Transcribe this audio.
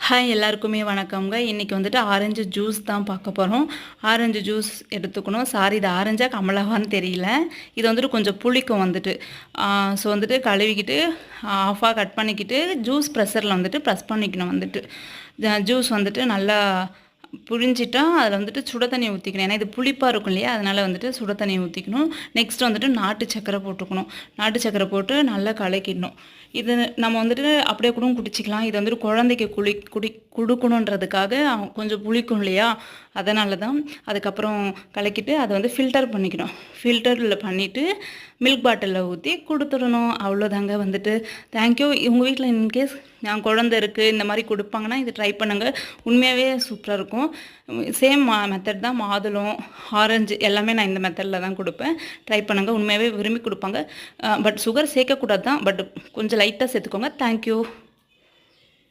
Hi எல்லாருக்குமே வணக்கம்ங்க. இன்றைக்கி வந்துட்டு ஆரஞ்சு ஜூஸ் தான் பார்க்க போகிறோம். ஆரஞ்சு ஜூஸ் எடுத்துக்கணும். சாரி, இது ஆரஞ்சா கமலாவான்னு தெரியல. இது வந்துட்டு கொஞ்சம் புளிக்கும் வந்துட்டு. ஸோ வந்துட்டு கழுவிக்கிட்டு ஆஃபாக கட் பண்ணிக்கிட்டு ஜூஸ் ப்ரெஷரில் வந்துட்டு ப்ரெஸ் பண்ணிக்கணும் வந்துட்டு. ஜூஸ் வந்துட்டு நல்லா புழிஞ்சிட்டா அதில் வந்துட்டு சுட தண்ணி ஊற்றிக்கணும். ஏன்னா இது புளிப்பாக இருக்கும் இல்லையா, அதனால் வந்துட்டு சுட தண்ணி ஊற்றிக்கணும். நெக்ஸ்ட் வந்துட்டு நாட்டு சக்கரை போட்டுக்கணும். நாட்டு சக்கரை போட்டு நல்லா கலக்கிடணும். இது நம்ம வந்துட்டு அப்படியே கூட குடிச்சிக்கலாம். இது வந்துட்டு குழந்தைக்கு கொடுக்கணுன்றதுக்காக கொஞ்சம் புளிக்கும் இல்லையா, அதனால தான். அதுக்கப்புறம் கலக்கிட்டு அதை வந்து ஃபில்டர் பண்ணிக்கணும். ஃபில்டரில் பண்ணிவிட்டு மில்க் பாட்டிலில் ஊற்றி கொடுத்துடணும். அவ்வளோதாங்க வந்துட்டு. தேங்க்யூ. உங்கள் வீட்டில் இன்கேஸ் குழந்தை இருக்குது இந்த மாதிரி கொடுப்பாங்கன்னா இது ட்ரை பண்ணுங்கள். உண்மையாகவே சூப்பராக இருக்கும். சேம் மெத்தட் தான். மாதுளம், ஆரஞ்சு எல்லாமே நான் இந்த மெத்தடில் தான் கொடுப்பேன். ட்ரை பண்ணுங்கள். உண்மையாகவே விரும்பி கொடுப்பாங்க. பட் சுகர் சேர்க்கக்கூடாது தான், பட் கொஞ்சம் லைட்டாக சேர்த்துக்கோங்க. தேங்க்யூ.